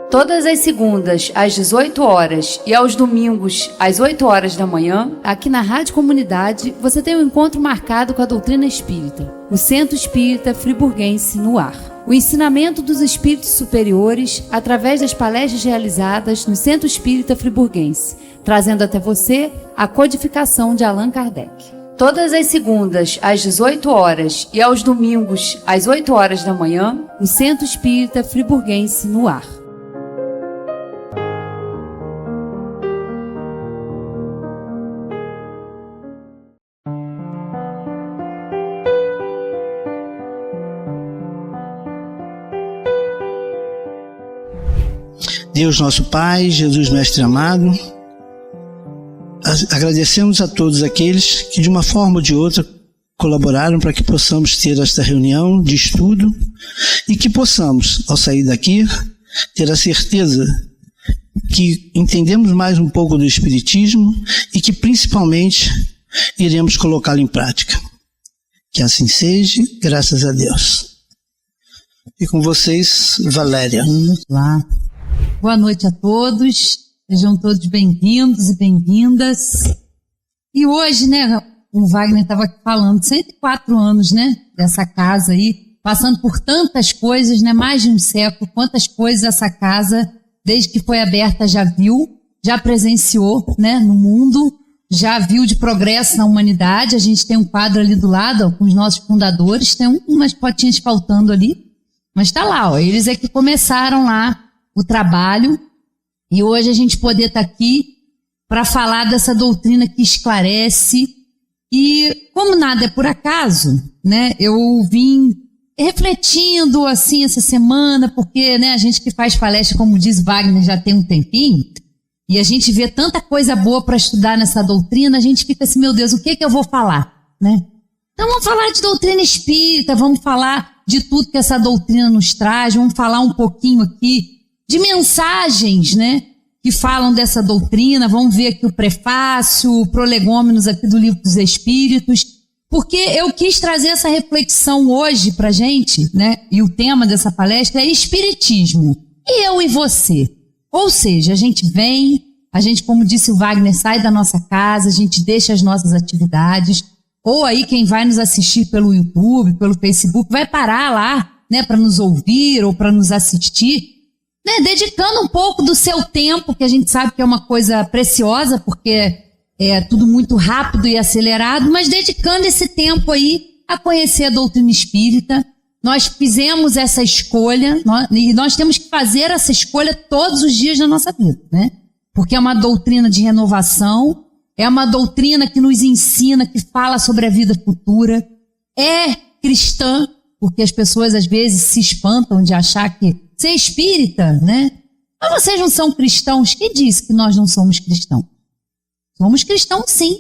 Todas as segundas, às 18 horas e aos domingos, às 8 horas da manhã, aqui na Rádio Comunidade, você tem um encontro marcado com a doutrina espírita, o Centro Espírita Friburguense no ar. O ensinamento dos espíritos superiores através das palestras realizadas no Centro Espírita Friburguense, trazendo até você a codificação de Allan Kardec. Todas as segundas, às 18 horas e aos domingos, às 8 horas da manhã, o Centro Espírita Friburguense no ar. Deus nosso Pai, Jesus Mestre amado, agradecemos a todos aqueles que de uma forma ou de outra colaboraram para que possamos ter esta reunião de estudo e que possamos, ao sair daqui, ter a certeza que entendemos mais um pouco do Espiritismo e que principalmente iremos colocá-lo em prática. Que assim seja, graças a Deus. E com vocês, Valéria. Vamos lá. Boa noite a todos, sejam todos bem-vindos e bem-vindas. E hoje, né, o Wagner estava falando, 104 anos, né, dessa casa aí, passando por tantas coisas, né, mais de um século, quantas coisas essa casa, desde que foi aberta, já viu, já presenciou, né, no mundo, já viu de progresso na humanidade. A gente tem um quadro ali do lado, ó, com os nossos fundadores, tem umas potinhas faltando ali, mas está lá, ó, eles é que começaram lá o trabalho, e hoje a gente poder estar aqui para falar dessa doutrina que esclarece. E como nada é por acaso, né, eu vim refletindo assim essa semana, porque, né, a gente que faz palestra, como diz Wagner, já tem um tempinho, e a gente vê tanta coisa boa para estudar nessa doutrina, a gente fica assim, meu Deus, o que eu vou falar, né? Então vamos falar de doutrina espírita, vamos falar de tudo que essa doutrina nos traz, vamos falar um pouquinho aqui de mensagens, né, que falam dessa doutrina. Vamos ver aqui o prefácio, o prolegômenos aqui do Livro dos Espíritos, porque eu quis trazer essa reflexão hoje pra gente, né, e o tema dessa palestra é Espiritismo, e eu e você. Ou seja, a gente vem, a gente, como disse o Wagner, sai da nossa casa, a gente deixa as nossas atividades, ou aí quem vai nos assistir pelo YouTube, pelo Facebook, vai parar lá, né, para nos ouvir ou para nos assistir, né, dedicando um pouco do seu tempo, que a gente sabe que é uma coisa preciosa, porque é tudo muito rápido e acelerado, mas dedicando esse tempo aí a conhecer a doutrina espírita. Nós fizemos essa escolha, e nós temos que fazer essa escolha todos os dias da nossa vida, né? Porque é uma doutrina de renovação, é uma doutrina que nos ensina, que fala sobre a vida futura, é cristã, porque as pessoas às vezes se espantam de achar que ser espírita, né? Mas vocês não são cristãos? Quem disse que nós não somos cristãos? Somos cristãos, sim.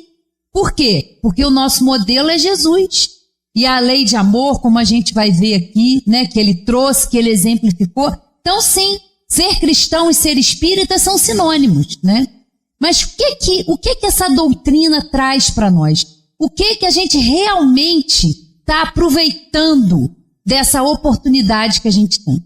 Por quê? Porque o nosso modelo é Jesus. E a lei de amor, como a gente vai ver aqui, né, que ele trouxe, que ele exemplificou. Então, sim, ser cristão e ser espírita são sinônimos, né? Mas o que essa doutrina traz para nós? O que a gente realmente está aproveitando dessa oportunidade que a gente tem?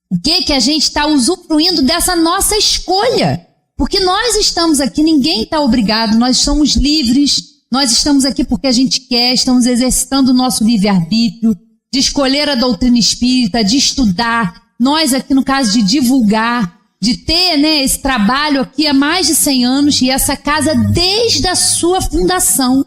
O que a gente está usufruindo dessa nossa escolha? Porque nós estamos aqui, ninguém está obrigado, nós somos livres, nós estamos aqui porque a gente quer, estamos exercitando o nosso livre-arbítrio, de escolher a doutrina espírita, de estudar, nós aqui no caso de divulgar, de ter, né, esse trabalho aqui há mais de 100 anos, e essa casa desde a sua fundação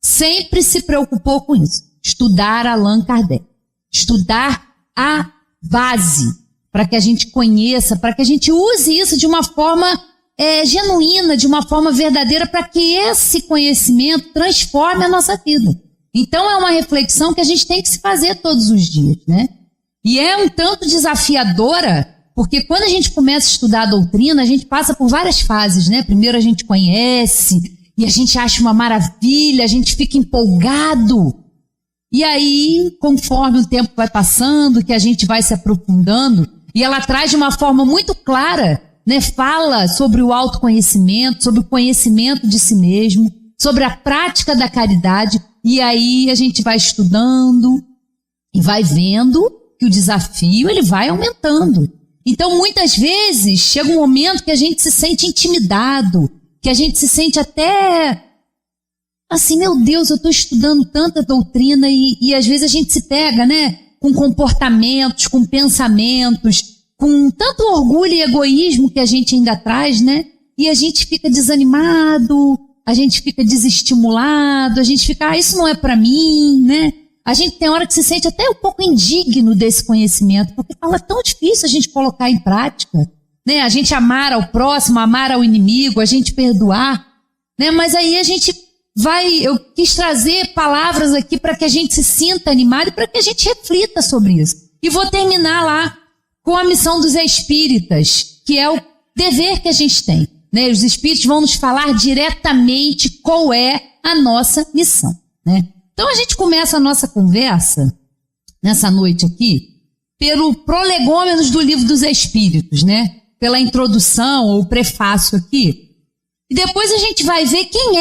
sempre se preocupou com isso, estudar Allan Kardec, estudar a base, para que a gente conheça, para que a gente use isso de uma forma genuína, de uma forma verdadeira, para que esse conhecimento transforme a nossa vida. Então é uma reflexão que a gente tem que se fazer todos os dias, né? E é um tanto desafiadora, porque quando a gente começa a estudar a doutrina, a gente passa por várias fases, né? Primeiro a gente conhece, e a gente acha uma maravilha, a gente fica empolgado. E aí, conforme o tempo vai passando, que a gente vai se aprofundando, e ela traz de uma forma muito clara, né, fala sobre o autoconhecimento, sobre o conhecimento de si mesmo, sobre a prática da caridade, e aí a gente vai estudando e vai vendo que o desafio ele vai aumentando. Então, muitas vezes, chega um momento que a gente se sente intimidado, que a gente se sente até assim, meu Deus, eu estou estudando tanta doutrina e às vezes a gente se pega, né, com comportamentos, com pensamentos, com tanto orgulho e egoísmo que a gente ainda traz, né? E a gente fica desanimado, a gente fica desestimulado, a gente fica, isso não é para mim, né? A gente tem hora que se sente até um pouco indigno desse conhecimento, porque fala tão difícil a gente colocar em prática, né? A gente amar ao próximo, amar ao inimigo, a gente perdoar, né? Mas aí a gente eu quis trazer palavras aqui para que a gente se sinta animado e para que a gente reflita sobre isso. E vou terminar lá com a missão dos espíritas, que é o dever que a gente tem, né? Os espíritos vão nos falar diretamente qual é a nossa missão, né? Então a gente começa a nossa conversa, nessa noite aqui, pelo prolegômenos do Livro dos Espíritos, né? Pela introdução ou prefácio aqui. E depois a gente vai ver quem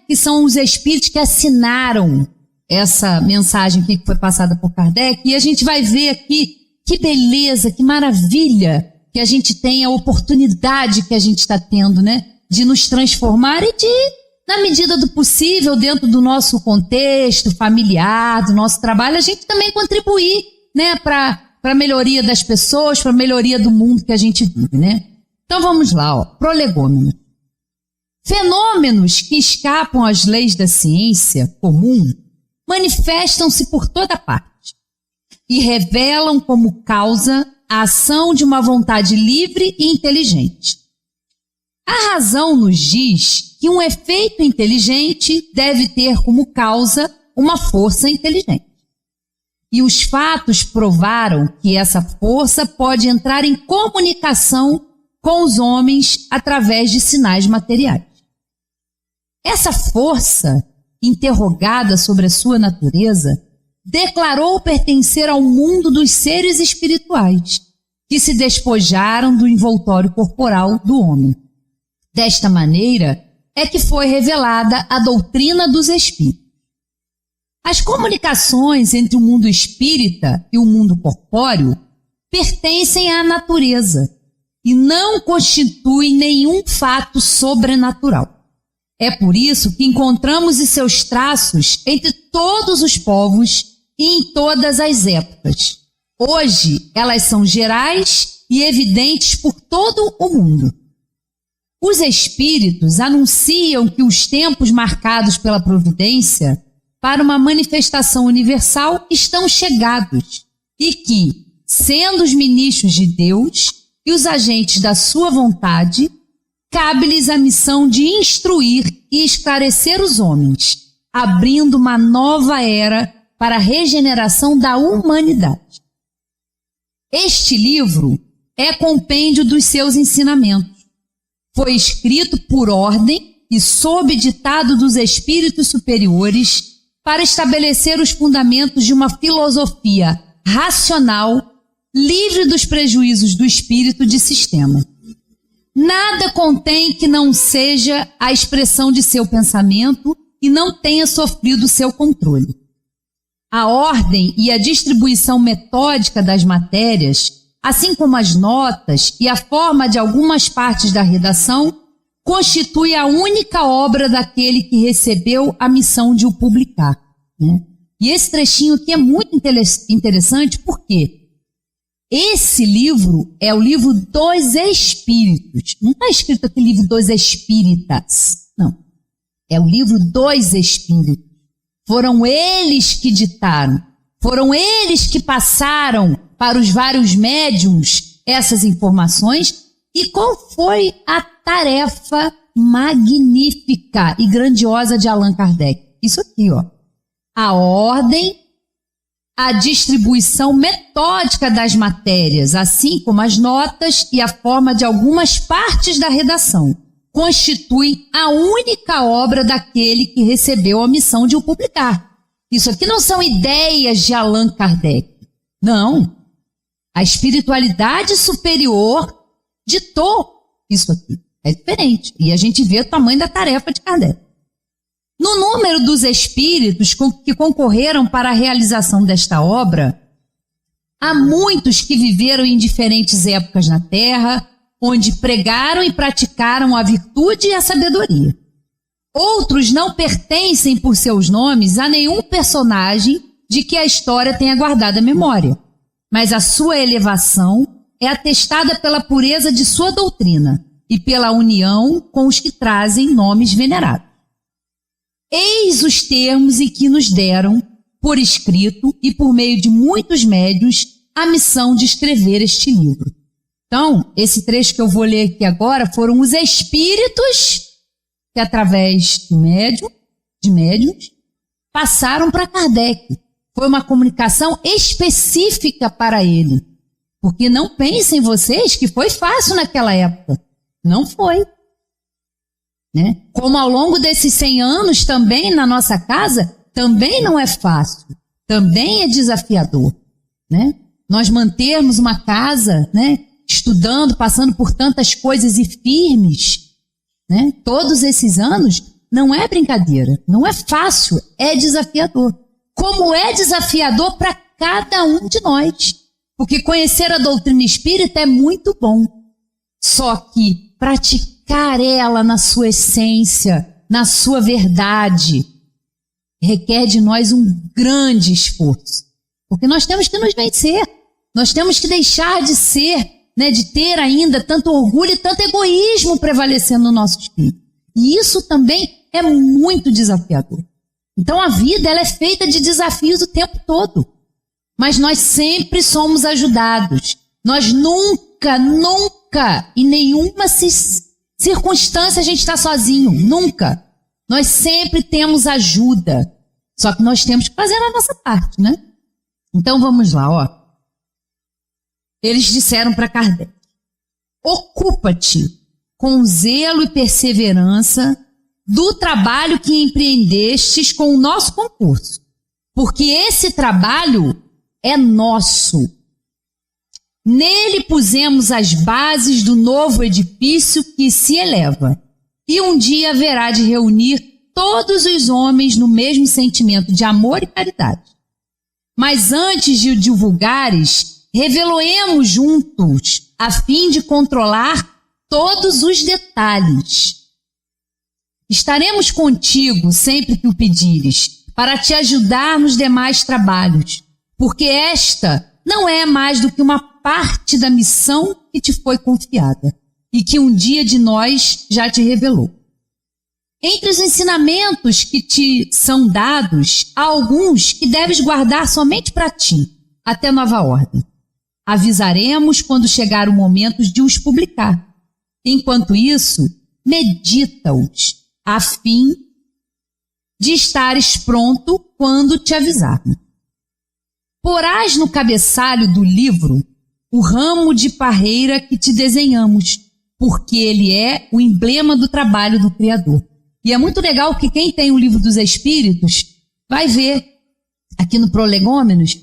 que são os espíritos que assinaram essa mensagem aqui que foi passada por Kardec. E a gente vai ver aqui que beleza, que maravilha que a gente tem, a oportunidade que a gente está tendo, né? De nos transformar e de, na medida do possível, dentro do nosso contexto familiar, do nosso trabalho, a gente também contribuir, né? Para a melhoria das pessoas, para a melhoria do mundo que a gente vive, né? Então vamos lá, ó, prolegômeno. Fenômenos que escapam às leis da ciência comum manifestam-se por toda parte e revelam como causa a ação de uma vontade livre e inteligente. A razão nos diz que um efeito inteligente deve ter como causa uma força inteligente. E os fatos provaram que essa força pode entrar em comunicação com os homens através de sinais materiais. Essa força, interrogada sobre a sua natureza, declarou pertencer ao mundo dos seres espirituais, que se despojaram do envoltório corporal do homem. Desta maneira é que foi revelada a doutrina dos espíritos. As comunicações entre o mundo espírita e o mundo corpóreo pertencem à natureza e não constituem nenhum fato sobrenatural. É por isso que encontramos os seus traços entre todos os povos e em todas as épocas. Hoje, elas são gerais e evidentes por todo o mundo. Os espíritos anunciam que os tempos marcados pela providência para uma manifestação universal estão chegados e que, sendo os ministros de Deus e os agentes da sua vontade, cabe-lhes a missão de instruir e esclarecer os homens, abrindo uma nova era para a regeneração da humanidade. Este livro é compêndio dos seus ensinamentos. Foi escrito por ordem e sob ditado dos espíritos superiores para estabelecer os fundamentos de uma filosofia racional, livre dos prejuízos do espírito de sistema. Nada contém que não seja a expressão de seu pensamento e não tenha sofrido seu controle. A ordem e a distribuição metódica das matérias, assim como as notas e a forma de algumas partes da redação, constitui a única obra daquele que recebeu a missão de o publicar, né? E esse trechinho aqui é muito interessante porque esse livro é o livro dos Espíritos. Não está escrito aqui livro dos Espíritas. Não. É o livro dos Espíritos. Foram eles que ditaram. Foram eles que passaram para os vários médiuns essas informações. E qual foi a tarefa magnífica e grandiosa de Allan Kardec? Isso aqui, ó. A ordem, a distribuição metódica das matérias, assim como as notas e a forma de algumas partes da redação, constituem a única obra daquele que recebeu a missão de o publicar. Isso aqui não são ideias de Allan Kardec. Não. A espiritualidade superior ditou isso aqui. É diferente. E a gente vê o tamanho da tarefa de Kardec. No número dos espíritos que concorreram para a realização desta obra, Há muitos que viveram em diferentes épocas na terra, onde pregaram e praticaram a virtude e a sabedoria. Outros não pertencem por seus nomes a nenhum personagem de que a história tenha guardado a memória, mas a sua elevação é atestada pela pureza de sua doutrina e pela união com os que trazem nomes venerados. Eis os termos em que nos deram, por escrito e por meio de muitos médiuns, a missão de escrever este livro. Então, esse trecho que eu vou ler aqui agora foram os espíritos que, através de médiuns, passaram para Kardec. Foi uma comunicação específica para ele. Porque não pensem vocês que foi fácil naquela época. Não foi. Né? Como ao longo desses 100 anos também na nossa casa, também não é fácil. Também é desafiador. Né? Nós mantermos uma casa, né, estudando, passando por tantas coisas e firmes, né, todos esses anos, não é brincadeira. Não é fácil, é desafiador. Como é desafiador para cada um de nós. Porque conhecer a doutrina espírita é muito bom. Só que praticar ela na sua essência, na sua verdade, requer de nós um grande esforço. Porque nós temos que nos vencer. Nós temos que deixar de ser, né, de ter ainda tanto orgulho e tanto egoísmo prevalecendo no nosso espírito. E isso também é muito desafiador. Então a vida ela é feita de desafios o tempo todo. Mas nós sempre somos ajudados. Nós nunca, em nenhuma circunstância a gente está sozinho. Nunca. Nós sempre temos ajuda. Só que nós temos que fazer a nossa parte, né? Então vamos lá, ó. Eles disseram para Kardec: ocupa-te com zelo e perseverança do trabalho que empreendestes com o nosso concurso, porque esse trabalho é nosso. Nele pusemos as bases do novo edifício que se eleva, e um dia haverá de reunir todos os homens no mesmo sentimento de amor e caridade. Mas antes de o divulgares, reveloemos juntos, a fim de controlar todos os detalhes. Estaremos contigo sempre que o pedires, para te ajudar nos demais trabalhos, porque esta não é mais do que uma parte da missão que te foi confiada e que um dia de nós já te revelou. Entre os ensinamentos que te são dados, há alguns que deves guardar somente para ti, até nova ordem. Avisaremos quando chegar o momento de os publicar. Enquanto isso, medita-os, a fim de estares pronto quando te avisarmos. Porás no cabeçalho do livro o ramo de parreira que te desenhamos, porque ele é o emblema do trabalho do Criador. E é muito legal que quem tem o Livro dos Espíritos vai ver aqui no Prolegômenos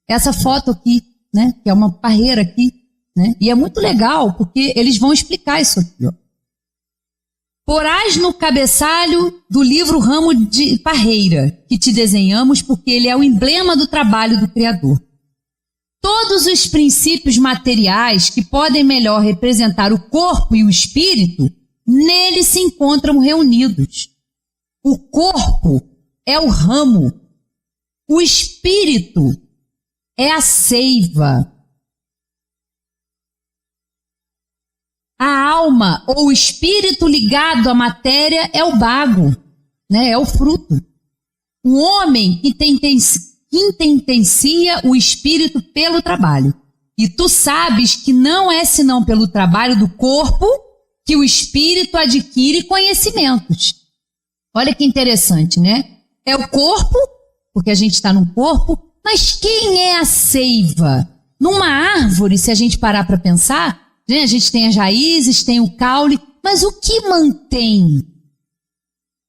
essa foto aqui, né, que é uma parreira aqui, né? E é muito legal porque eles vão explicar isso aqui, ó. Porás no cabeçalho do livro ramo de parreira que te desenhamos, porque ele é o emblema do trabalho do Criador. Todos os princípios materiais que podem melhor representar o corpo e o espírito, nele se encontram reunidos. O corpo é o ramo, o espírito é a seiva. A alma ou o espírito ligado à matéria é o bago, né? É o fruto. O homem que intensia o espírito pelo trabalho. E tu sabes que não é senão pelo trabalho do corpo que o espírito adquire conhecimentos. Olha que interessante, né? É o corpo, porque a gente está no corpo, mas quem é a seiva? Numa árvore, se a gente parar para pensar, a gente tem as raízes, tem o caule, mas o que mantém?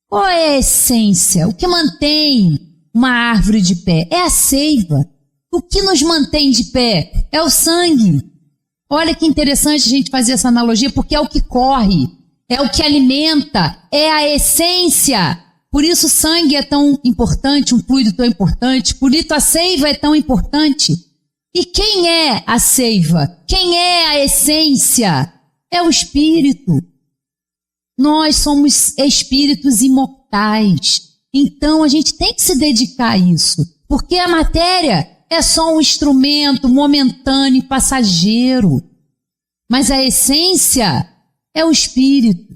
Qual é a essência? O que mantém uma árvore de pé? É a seiva. O que nos mantém de pé? É o sangue. Olha que interessante a gente fazer essa analogia, porque é o que corre, é o que alimenta, é a essência. Por isso o sangue é tão importante, um fluido tão importante, por isso a seiva é tão importante. E quem é a seiva? Quem é a essência? É o Espírito. Nós somos espíritos imortais. Então a gente tem que se dedicar a isso. Porque a matéria é só um instrumento momentâneo e passageiro. Mas a essência é o Espírito,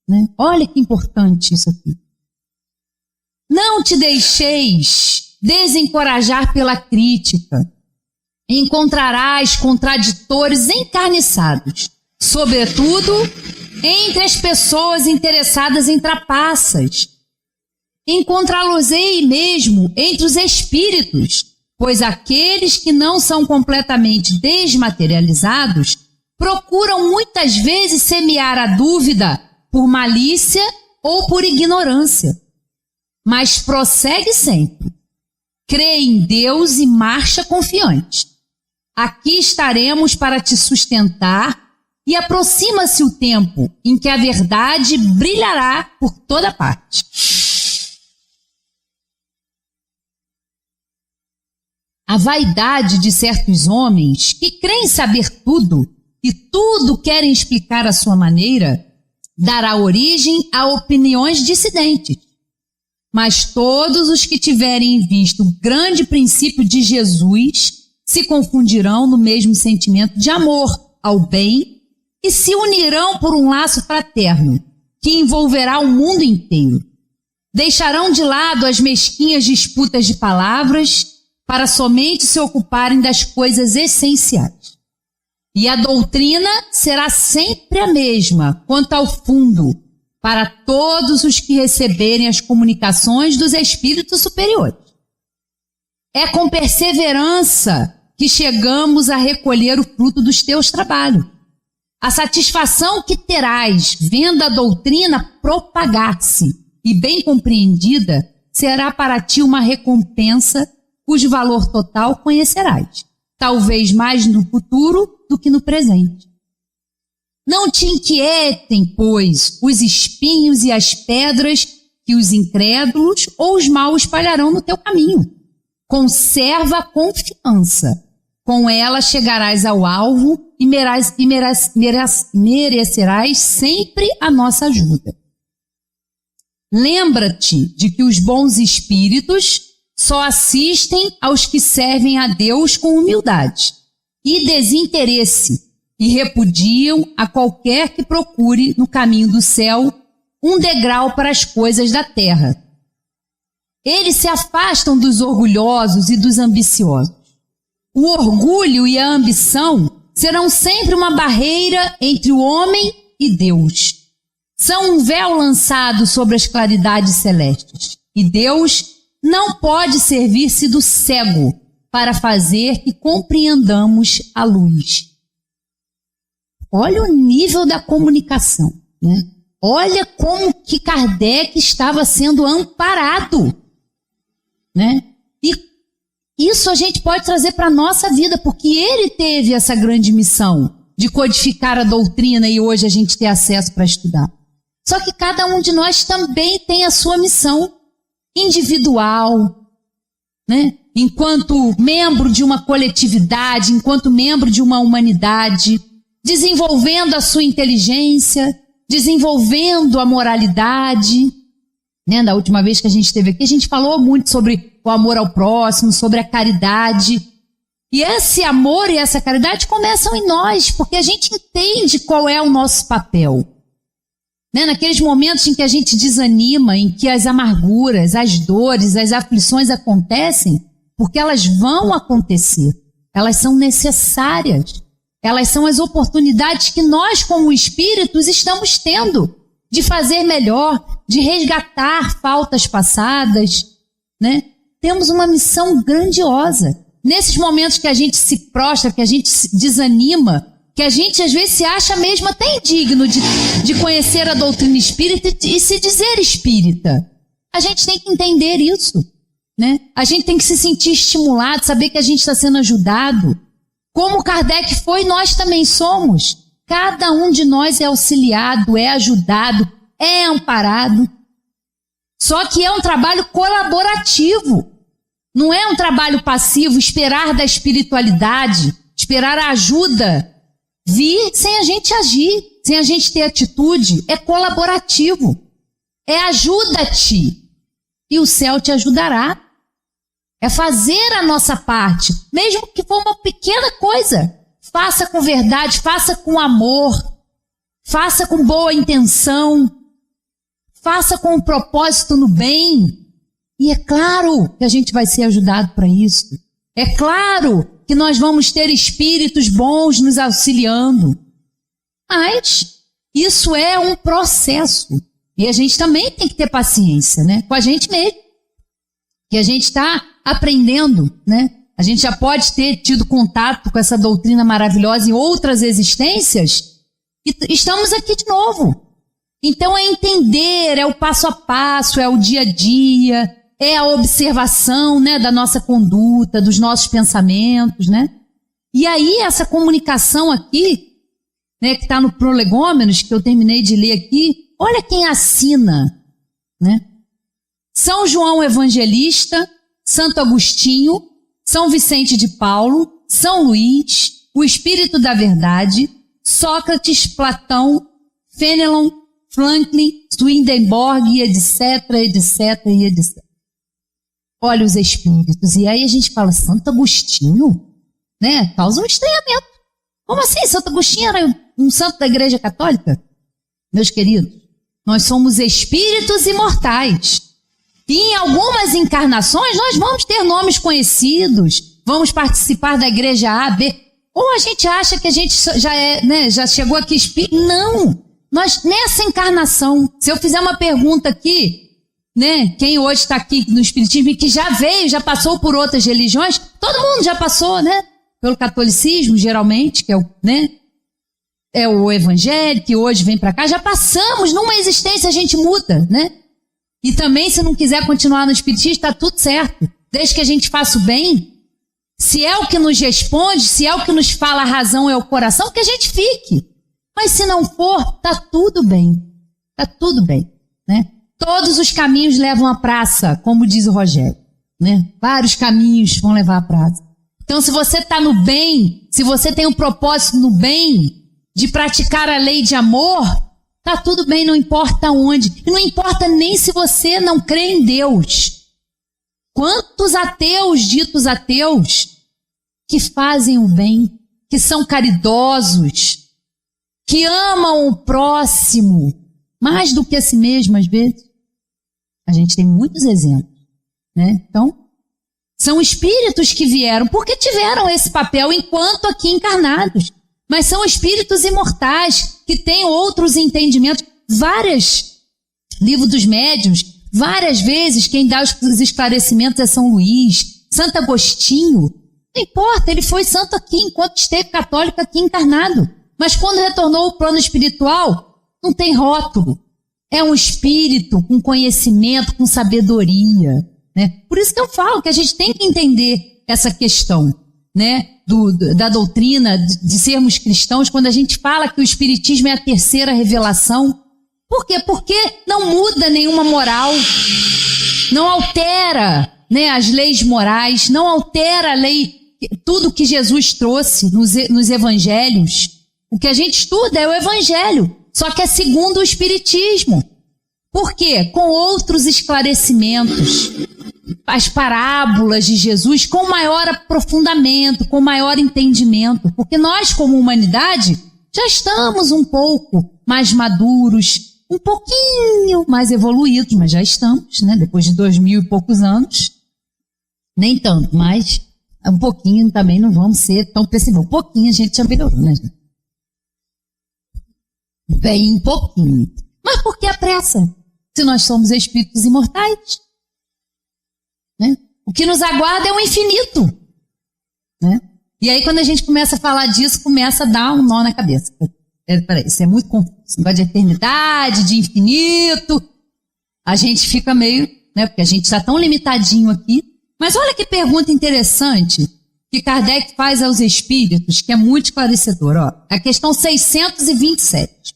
né? Olha que importante isso aqui. Não te deixeis desencorajar pela crítica. Encontrarás contraditores encarniçados, sobretudo entre as pessoas interessadas em trapaças. Encontrá-los-ei mesmo entre os espíritos, pois aqueles que não são completamente desmaterializados procuram muitas vezes semear a dúvida por malícia ou por ignorância. Mas prossegue sempre. Crê em Deus e marcha confiante. Aqui estaremos para te sustentar e aproxima-se o tempo em que a verdade brilhará por toda parte. A vaidade de certos homens que creem saber tudo e tudo querem explicar à sua maneira dará origem a opiniões dissidentes. Mas todos os que tiverem em vista o grande princípio de Jesus se confundirão no mesmo sentimento de amor ao bem e se unirão por um laço fraterno que envolverá o mundo inteiro. Deixarão de lado as mesquinhas disputas de palavras para somente se ocuparem das coisas essenciais. E a doutrina será sempre a mesma quanto ao fundo para todos os que receberem as comunicações dos espíritos superiores. É com perseverança que chegamos a recolher o fruto dos teus trabalhos. A satisfação que terás vendo a doutrina propagar-se e bem compreendida será para ti uma recompensa cujo valor total conhecerás, talvez mais no futuro do que no presente. Não te inquietem, pois, os espinhos e as pedras que os incrédulos ou os maus espalharão no teu caminho. Conserva a confiança. Com ela chegarás ao alvo e merecerás sempre a nossa ajuda. Lembra-te de que os bons espíritos só assistem aos que servem a Deus com humildade e desinteresse e repudiam a qualquer que procure no caminho do céu um degrau para as coisas da terra. Eles se afastam dos orgulhosos e dos ambiciosos. O orgulho e a ambição serão sempre uma barreira entre o homem e Deus. São um véu lançado sobre as claridades celestes. E Deus não pode servir-se do cego para fazer que compreendamos a luz. Olha o nível da comunicação, né? Olha como que Kardec estava sendo amparado, né? E isso a gente pode trazer para a nossa vida, porque ele teve essa grande missão de codificar a doutrina e hoje a gente ter acesso para estudar. Só que cada um de nós também tem a sua missão individual, né? Enquanto membro de uma coletividade, enquanto membro de uma humanidade, desenvolvendo a sua inteligência, desenvolvendo a moralidade, né? Da última vez que a gente esteve aqui, a gente falou muito sobre o amor ao próximo, sobre a caridade. E esse amor e essa caridade começam em nós, porque a gente entende qual é o nosso papel. Né? Naqueles momentos em que a gente desanima, em que as amarguras, as dores, as aflições acontecem, porque elas vão acontecer, elas são necessárias, elas são as oportunidades que nós, como espíritos, estamos tendo de fazer melhor, de resgatar faltas passadas, né? Temos uma missão grandiosa. Nesses momentos que a gente se prostra, que a gente se desanima, que a gente às vezes se acha mesmo até indigno de conhecer a doutrina espírita e se dizer espírita. A gente tem que entender isso, né? A gente tem que se sentir estimulado, saber que a gente está sendo ajudado. Como Kardec foi, nós também somos. Cada um de nós é auxiliado, é ajudado, é amparado. Só que é um trabalho colaborativo. Não é um trabalho passivo esperar da espiritualidade, esperar a ajuda vir sem a gente agir, sem a gente ter atitude. É colaborativo. É ajuda-te e o céu te ajudará. É fazer a nossa parte, mesmo que for uma pequena coisa. Faça com verdade, faça com amor, faça com boa intenção, faça com um propósito no bem. E é claro que a gente vai ser ajudado para isso. É claro que nós vamos ter espíritos bons nos auxiliando. Mas isso é um processo. E a gente também tem que ter paciência, né? Com a gente mesmo. Que a gente está aprendendo, né? A gente já pode ter tido contato com essa doutrina maravilhosa em outras existências e estamos aqui de novo. Então é entender, é o passo a passo, é o dia a dia, é a observação, né, da nossa conduta, dos nossos pensamentos, né? E aí essa comunicação aqui, né, que está no Prolegômenos, que eu terminei de ler aqui, olha quem assina, né? São João Evangelista, Santo Agostinho, São Vicente de Paulo, São Luís, o Espírito da Verdade, Sócrates, Platão, Fenelon, Franklin, Swedenborg, etc, etc e etc. Olha os espíritos. E aí a gente fala, Santo Agostinho, né? Causa um estranhamento. Como assim? Santo Agostinho era um santo da Igreja Católica? Meus queridos, nós somos espíritos imortais. E em algumas encarnações nós vamos ter nomes conhecidos, vamos participar da igreja A, B. Ou a gente acha que a gente já é, né, já chegou aqui espírito. Não! Nós, nessa encarnação, se eu fizer uma pergunta aqui, né, quem hoje está aqui no espiritismo e que já veio, já passou por outras religiões, todo mundo já passou, né? Pelo catolicismo, geralmente, que é o, né? É o evangelho, que hoje vem para cá, já passamos, numa existência a gente muda, né? E também, se não quiser continuar no espiritismo, está tudo certo. Desde que a gente faça o bem, se é o que nos responde, se é o que nos fala a razão, é o coração, que a gente fique. Mas se não for, está tudo bem. Está tudo bem, né? Todos os caminhos levam à praça, como diz o Rogério, né? Vários caminhos vão levar à praça. Então, se você está no bem, se você tem um propósito no bem, de praticar a lei de amor, tá tudo bem, não importa onde. E não importa nem se você não crê em Deus. Quantos ateus, ditos ateus, que fazem o bem, que são caridosos, que amam o próximo, mais do que a si mesmo, às vezes. A gente tem muitos exemplos, né? Então, são espíritos que vieram, porque tiveram esse papel enquanto aqui encarnados. Mas são espíritos imortais, que têm outros entendimentos. Livro dos Médiuns, várias vezes quem dá os esclarecimentos é São Luís, Santo Agostinho. Não importa, ele foi santo aqui enquanto esteve católico aqui encarnado. Mas quando retornou ao plano espiritual, não tem rótulo. É um espírito com conhecimento, com sabedoria, né? Por isso que eu falo que a gente tem que entender essa questão, né? Da doutrina de sermos cristãos, quando a gente fala que o espiritismo é a terceira revelação. Por quê? Porque não muda nenhuma moral, não altera, né, as leis morais, não altera a lei, tudo que Jesus trouxe nos evangelhos. O que a gente estuda é o evangelho, só que é segundo o espiritismo. Por quê? Com outros esclarecimentos. As parábolas de Jesus com maior aprofundamento, com maior entendimento, porque nós, como humanidade, já estamos um pouco mais maduros, um pouquinho mais evoluídos, mas já estamos, né? Depois de 2000 e poucos anos, nem tanto, mas um pouquinho também não vamos ser tão pessimistas. Um pouquinho a gente já melhorou, né? Bem pouquinho. Mas por que a pressa? Se nós somos espíritos imortais, né? O que nos aguarda é o infinito, né? E aí quando a gente começa a falar disso, começa a dar um nó na cabeça. Peraí, isso é muito confuso. Esse negócio de eternidade, de infinito, a gente fica meio, né? Porque a gente está tão limitadinho aqui. Mas olha que pergunta interessante que Kardec faz aos espíritos, que é muito esclarecedor. Ó, a questão 627.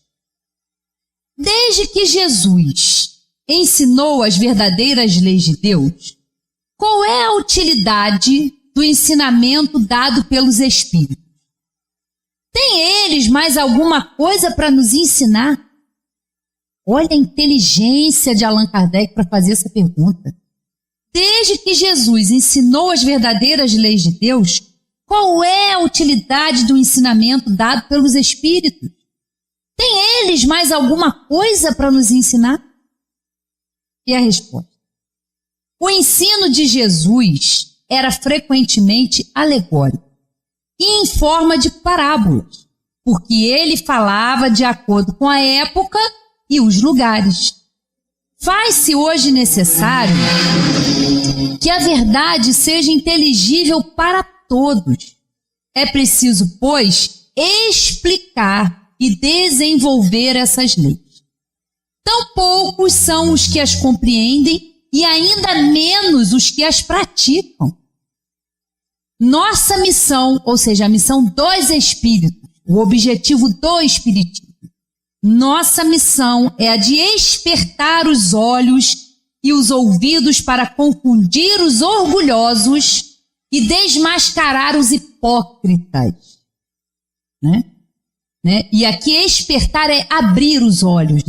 Desde que Jesus ensinou as verdadeiras leis de Deus, qual é a utilidade do ensinamento dado pelos Espíritos? Tem eles mais alguma coisa para nos ensinar? Olha a inteligência de Allan Kardec para fazer essa pergunta. Desde que Jesus ensinou as verdadeiras leis de Deus, qual é a utilidade do ensinamento dado pelos Espíritos? Tem eles mais alguma coisa para nos ensinar? E a resposta: o ensino de Jesus era frequentemente alegórico e em forma de parábolas, porque ele falava de acordo com a época e os lugares. Faz-se hoje necessário que a verdade seja inteligível para todos. É preciso, pois, explicar e desenvolver essas leis. Tão poucos são os que as compreendem e ainda menos os que as praticam. Nossa missão, ou seja, a missão dos Espíritos, o objetivo do Espiritismo, nossa missão é a de despertar os olhos e os ouvidos para confundir os orgulhosos e desmascarar os hipócritas. E aqui despertar é abrir os olhos,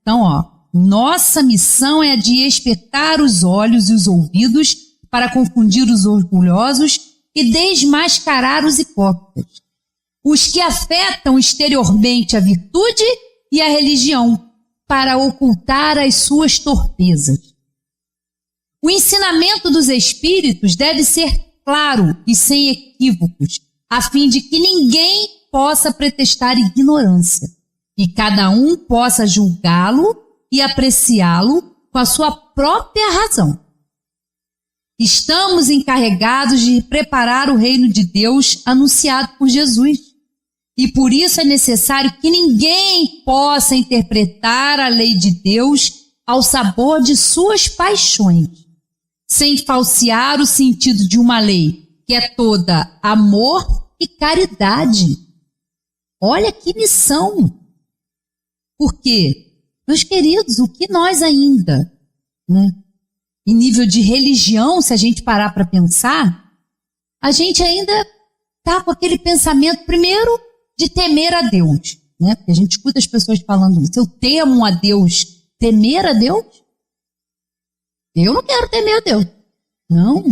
Então, nossa missão é a de despertar os olhos e os ouvidos para confundir os orgulhosos e desmascarar os hipócritas, os que afetam exteriormente a virtude e a religião, para ocultar as suas torpezas. O ensinamento dos Espíritos deve ser claro e sem equívocos, a fim de que ninguém possa pretextar ignorância e cada um possa julgá-lo e apreciá-lo com a sua própria razão. Estamos encarregados de preparar o reino de Deus anunciado por Jesus. E por isso é necessário que ninguém possa interpretar a lei de Deus ao sabor de suas paixões, sem falsear o sentido de uma lei que é toda amor e caridade. Olha que missão! Porque, meus queridos, o que nós ainda, em nível de religião, se a gente parar para pensar, a gente ainda está com aquele pensamento, primeiro, de temer a Deus, Porque a gente escuta as pessoas falando isso. Eu temo a Deus. Temer a Deus? Eu não quero temer a Deus. Não.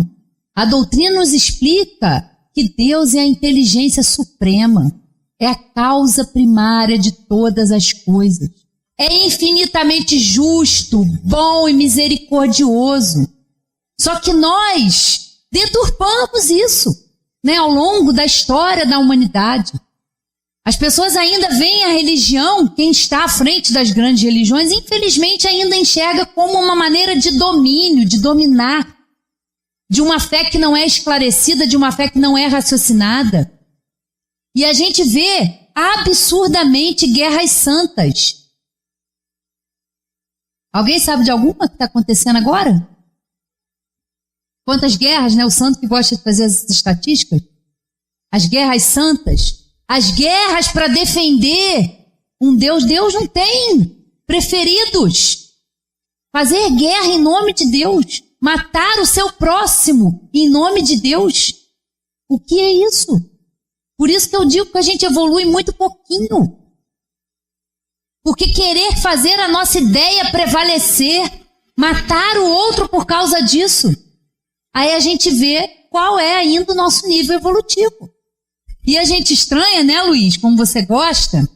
A doutrina nos explica que Deus é a inteligência suprema, é a causa primária de todas as coisas. É infinitamente justo, bom e misericordioso. Só que nós deturpamos isso, ao longo da história da humanidade. As pessoas ainda veem a religião, quem está à frente das grandes religiões, infelizmente ainda enxerga como uma maneira de domínio, de dominar, de uma fé que não é esclarecida, de uma fé que não é raciocinada. E a gente vê absurdamente guerras santas. Alguém sabe de alguma que está acontecendo agora? Quantas guerras, O santo que gosta de fazer as estatísticas. As guerras santas. As guerras para defender um Deus. Deus não tem preferidos. Fazer guerra em nome de Deus. Matar o seu próximo em nome de Deus. O que é isso? Por isso que eu digo que a gente evolui muito pouquinho. Porque querer fazer a nossa ideia prevalecer, matar o outro por causa disso, aí a gente vê qual é ainda o nosso nível evolutivo. E a gente estranha, Luiz, como você gosta,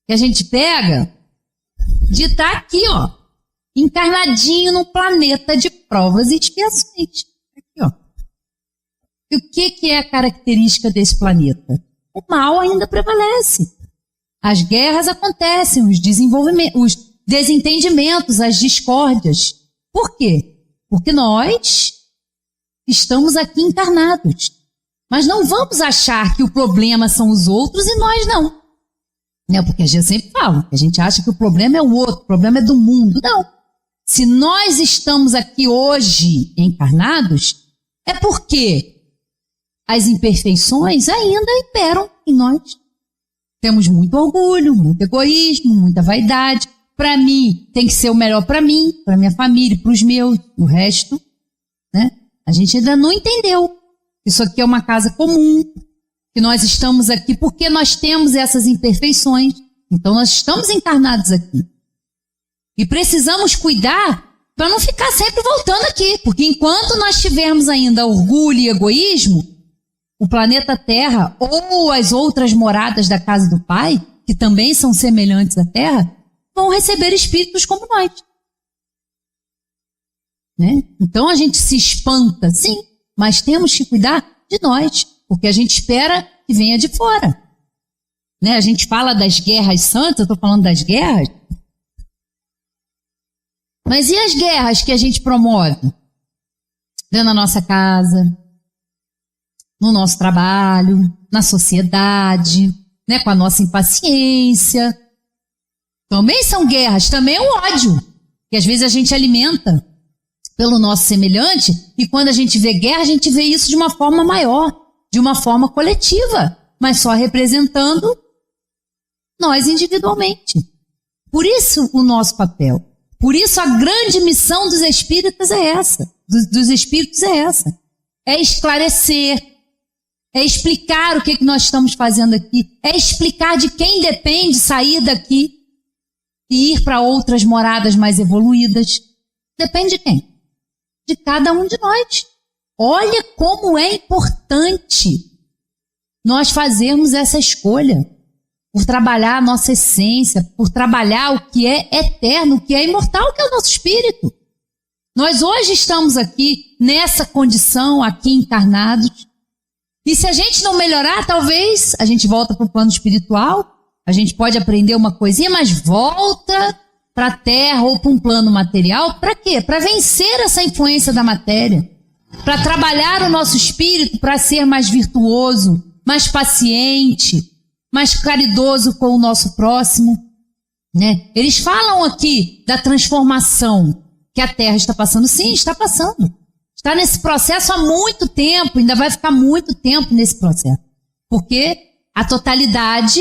que a gente pega de estar aqui, encarnadinho num planeta de provas e expiações. Aqui, E o que é a característica desse planeta? O mal ainda prevalece. As guerras acontecem, os desentendimentos, as discórdias. Por quê? Porque nós estamos aqui encarnados. Mas não vamos achar que o problema são os outros e nós não. Porque a gente sempre fala, a gente acha que o problema é o outro, o problema é do mundo. Não. Se nós estamos aqui hoje encarnados, é porque as imperfeições ainda imperam em nós. Temos muito orgulho, muito egoísmo, muita vaidade. Para mim, tem que ser o melhor para mim, para minha família, para os meus, o resto, A gente ainda não entendeu. Isso aqui é uma casa comum, que nós estamos aqui porque nós temos essas imperfeições. Então nós estamos encarnados aqui. E precisamos cuidar para não ficar sempre voltando aqui. Porque enquanto nós tivermos ainda orgulho e egoísmo, o planeta Terra ou as outras moradas da casa do Pai, que também são semelhantes à Terra, vão receber espíritos como nós. Né? Então a gente se espanta, sim, mas temos que cuidar de nós, porque a gente espera que venha de fora. Né? A gente fala das guerras santas, eu estou falando das guerras. Mas e as guerras que a gente promove? Dentro da nossa casa, no nosso trabalho, na sociedade, né? Com a nossa impaciência. Também são guerras, também é um ódio, que às vezes a gente alimenta pelo nosso semelhante, e quando a gente vê guerra, a gente vê isso de uma forma maior, de uma forma coletiva, mas só representando nós individualmente. Por isso o nosso papel, por isso a grande missão dos espíritas é essa, dos espíritos é essa, é esclarecer, é explicar o que nós estamos fazendo aqui, é explicar de quem depende sair daqui e ir para outras moradas mais evoluídas. Depende de quem? De cada um de nós. Olha como é importante nós fazermos essa escolha, por trabalhar a nossa essência, por trabalhar o que é eterno, o que é imortal, que é o nosso espírito. Nós hoje estamos aqui, nessa condição, aqui encarnados, e se a gente não melhorar, talvez a gente volta para o plano espiritual, a gente pode aprender uma coisinha, mas volta para a Terra ou para um plano material, para quê? Para vencer essa influência da matéria, para trabalhar o nosso espírito, para ser mais virtuoso, mais paciente, mais caridoso com o nosso próximo, né? Eles falam aqui da transformação que a Terra está passando. Sim, está passando. Está nesse processo há muito tempo, ainda vai ficar muito tempo nesse processo, porque a totalidade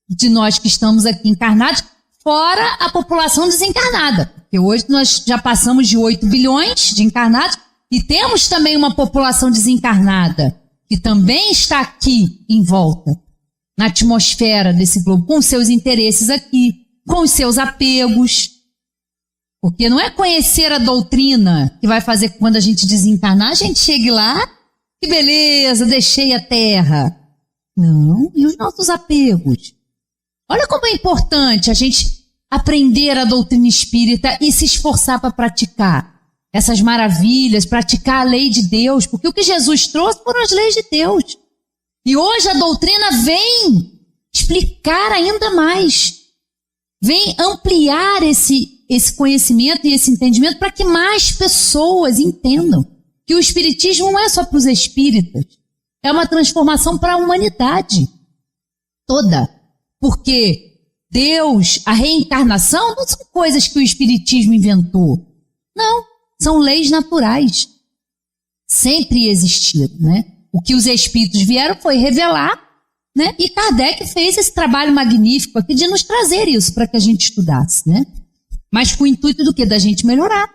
de nós que estamos aqui encarnados, fora a população desencarnada, porque hoje nós já passamos de 8 bilhões de encarnados e temos também uma população desencarnada que também está aqui em volta, na atmosfera desse globo, com seus interesses aqui, com os seus apegos, porque não é conhecer a doutrina que vai fazer que quando a gente desencarnar, a gente chegue lá, que beleza, deixei a Terra. Não, e os nossos apegos? Olha como é importante a gente aprender a doutrina espírita e se esforçar para praticar essas maravilhas, praticar a lei de Deus, porque o que Jesus trouxe foram as leis de Deus. E hoje a doutrina vem explicar ainda mais, vem ampliar esse conhecimento e esse entendimento para que mais pessoas entendam que o espiritismo não é só para os espíritas, é uma transformação para a humanidade toda. Porque Deus, a reencarnação, não são coisas que o espiritismo inventou. Não, são leis naturais. Sempre existiram, né? O que os espíritos vieram foi revelar, né? E Kardec fez esse trabalho magnífico aqui de nos trazer isso para que a gente estudasse, né? Mas com o intuito do quê? Da gente melhorar.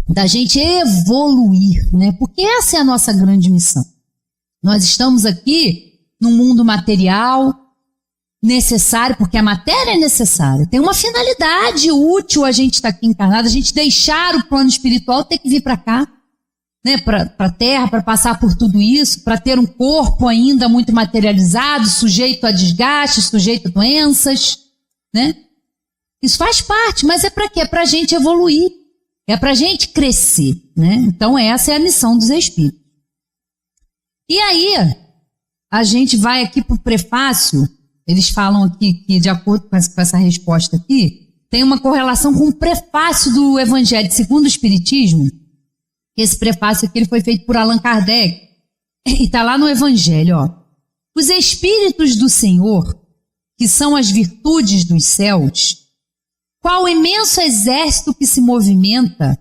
Da gente evoluir, né? Porque essa é a nossa grande missão. Nós estamos aqui num mundo material necessário, porque a matéria é necessária. Tem uma finalidade útil a gente estar aqui encarnado, a gente deixar o plano espiritual, ter que vir para cá, né, para a Terra, para passar por tudo isso, para ter um corpo ainda muito materializado, sujeito a desgaste, sujeito a doenças, né? Isso faz parte, mas é para quê? É para a gente evoluir, é para a gente crescer, né? Então essa é a missão dos espíritos. E aí, a gente vai aqui para o prefácio, eles falam aqui que, de acordo com essa resposta aqui, tem uma correlação com o prefácio do Evangelho segundo o Espiritismo. Esse prefácio aqui ele foi feito por Allan Kardec, e está lá no Evangelho, ó. Os Espíritos do Senhor, que são as virtudes dos céus, qual imenso exército que se movimenta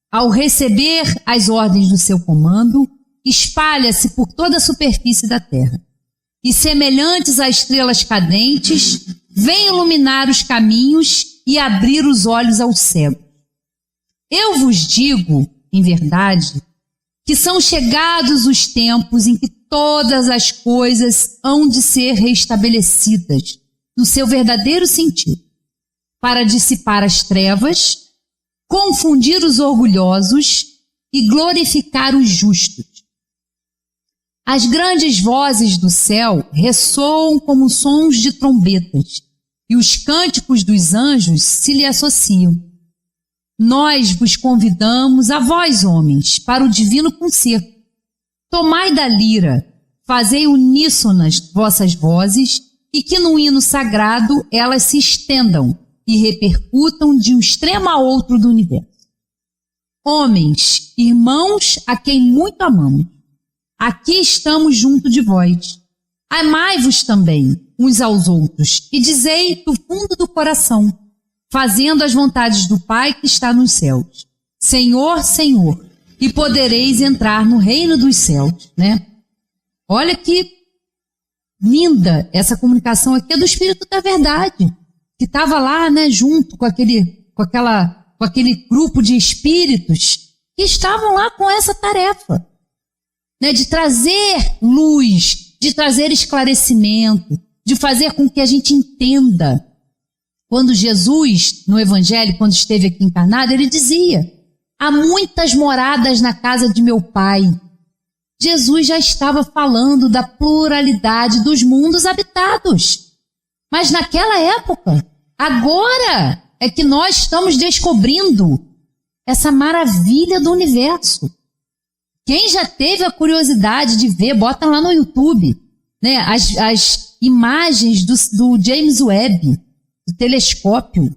ao receber as ordens do seu comando, espalha-se por toda a superfície da terra, e semelhantes a estrelas cadentes, vem iluminar os caminhos e abrir os olhos ao cego. Eu vos digo, em verdade, que são chegados os tempos em que todas as coisas hão de ser restabelecidas no seu verdadeiro sentido, para dissipar as trevas, confundir os orgulhosos e glorificar os justos. As grandes vozes do céu ressoam como sons de trombetas, e os cânticos dos anjos se lhe associam. Nós vos convidamos, a vós, homens, para o divino concerto. Tomai da lira, fazei uníssonas vossas vozes, e que no hino sagrado elas se estendam e repercutam de um extremo a outro do universo. Homens, irmãos a quem muito amamos, aqui estamos junto de vós. Amai-vos também uns aos outros e dizei do fundo do coração, fazendo as vontades do Pai que está nos céus. Senhor, Senhor, e podereis entrar no reino dos céus, né? Olha que linda essa comunicação aqui, é do Espírito da Verdade, que estava lá, né, junto com aquele grupo de espíritos que estavam lá com essa tarefa, né, de trazer luz, de trazer esclarecimento, de fazer com que a gente entenda. Quando Jesus, no Evangelho, quando esteve aqui encarnado, ele dizia: há muitas moradas na casa de meu Pai. Jesus já estava falando da pluralidade dos mundos habitados. Mas naquela época, agora é que nós estamos descobrindo essa maravilha do universo. Quem já teve a curiosidade de ver, bota lá no YouTube, né, as imagens do James Webb, do telescópio.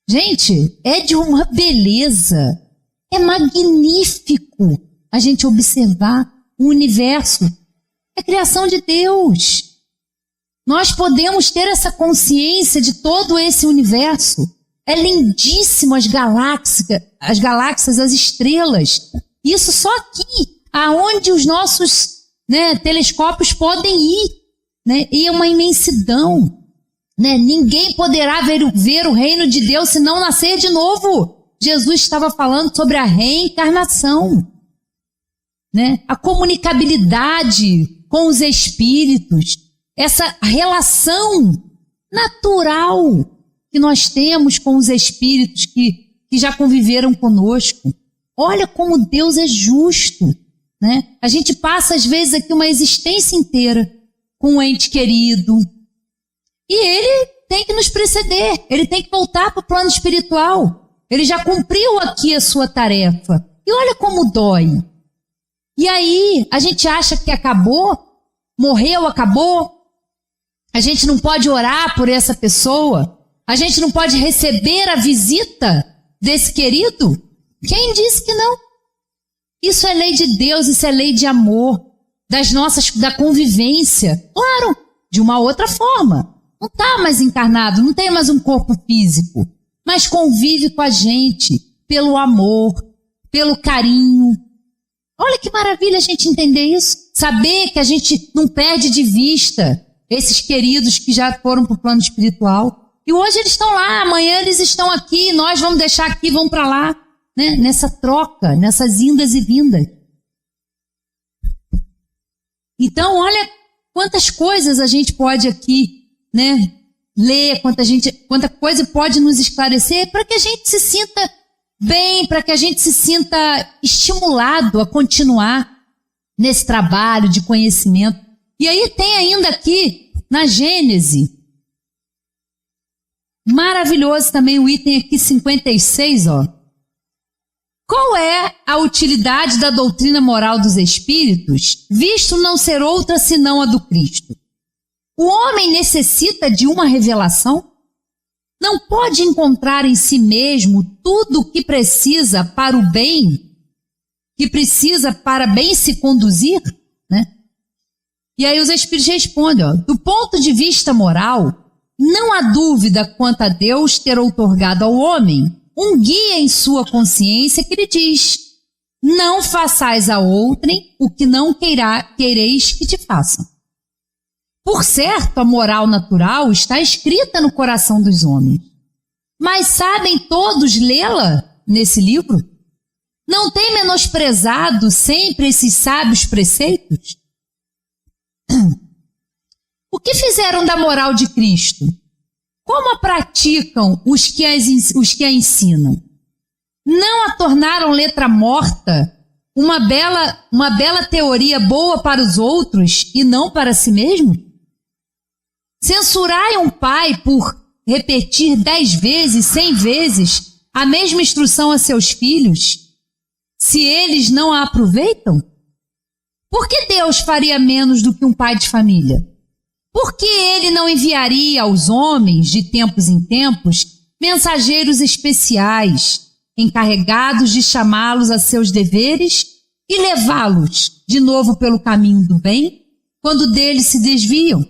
Gente, é de uma beleza, é magnífico a gente observar o universo. É criação de Deus. Nós podemos ter essa consciência de todo esse universo. É lindíssimo as galáxias, as estrelas. Isso só aqui, aonde os nossos, né, telescópios podem ir, né? E é uma imensidão, né? Ninguém poderá ver o reino de Deus se não nascer de novo. Jesus estava falando sobre a reencarnação, né? A comunicabilidade com os espíritos, essa relação natural que nós temos com os espíritos que já conviveram conosco. Olha como Deus é justo, né? A gente passa às vezes aqui uma existência inteira com um ente querido e ele tem que nos preceder, ele tem que voltar para o plano espiritual. Ele já cumpriu aqui a sua tarefa. E olha como dói. E aí a gente acha que acabou, morreu, acabou. A gente não pode orar por essa pessoa. A gente não pode receber a visita desse querido. Quem disse que não? Isso é lei de Deus, isso é lei de amor, da convivência. Claro, de uma outra forma. Não está mais encarnado, não tem mais um corpo físico, mas convive com a gente pelo amor, pelo carinho. Olha que maravilha a gente entender isso. Saber que a gente não perde de vista esses queridos que já foram para o plano espiritual. E hoje eles estão lá, amanhã eles estão aqui, nós vamos deixar aqui, vamos para lá, né? Nessa troca, nessas indas e vindas. Então, olha quantas coisas a gente pode aqui, né, ler, quanta coisa pode nos esclarecer para que a gente se sinta bem, para que a gente se sinta estimulado a continuar nesse trabalho de conhecimento. E aí tem ainda aqui, na Gênese, maravilhoso também o item aqui 56, ó. Qual é a utilidade da doutrina moral dos espíritos, visto não ser outra senão a do Cristo? O homem necessita de uma revelação? Não pode encontrar em si mesmo tudo o que precisa para o bem, que precisa para bem se conduzir, né? E aí os espíritos respondem, ó, do ponto de vista moral, não há dúvida quanto a Deus ter outorgado ao homem um guia em sua consciência que lhe diz: não façais a outrem o que não quereis que te façam. Por certo, a moral natural está escrita no coração dos homens. Mas sabem todos lê-la? nesse livro? Não tem menosprezado sempre esses sábios preceitos? O que fizeram da moral de Cristo? Como a praticam os que a ensinam? Não a tornaram letra morta, uma bela teoria boa para os outros e não para si mesmo? Censurai um pai por repetir 10 vezes, 100 vezes a mesma instrução a seus filhos, se eles não a aproveitam? Por que Deus faria menos do que um pai de família? Por que ele não enviaria aos homens, de tempos em tempos, mensageiros especiais, encarregados de chamá-los a seus deveres e levá-los de novo pelo caminho do bem, quando deles se desviam?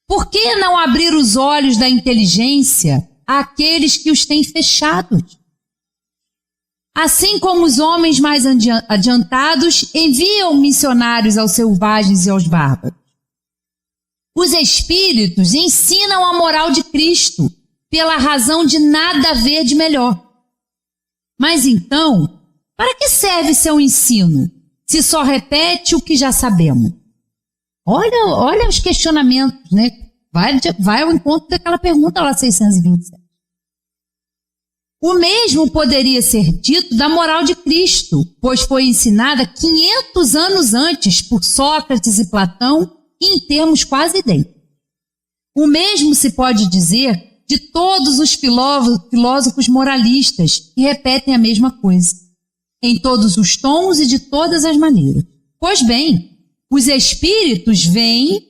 Por que não abrir os olhos da inteligência àqueles que os têm fechados? Assim como os homens mais adiantados enviam missionários aos selvagens e aos bárbaros, os espíritos ensinam a moral de Cristo, pela razão de nada haver de melhor. Mas então, para que serve seu ensino, se só repete o que já sabemos? Olha os questionamentos, né? Vai ao encontro daquela pergunta lá, 627. O mesmo poderia ser dito da moral de Cristo, pois foi ensinada 500 anos antes por Sócrates e Platão, em termos quase idênticos. O mesmo se pode dizer de todos os filósofos moralistas que repetem a mesma coisa, em todos os tons e de todas as maneiras. Pois bem, os espíritos vêm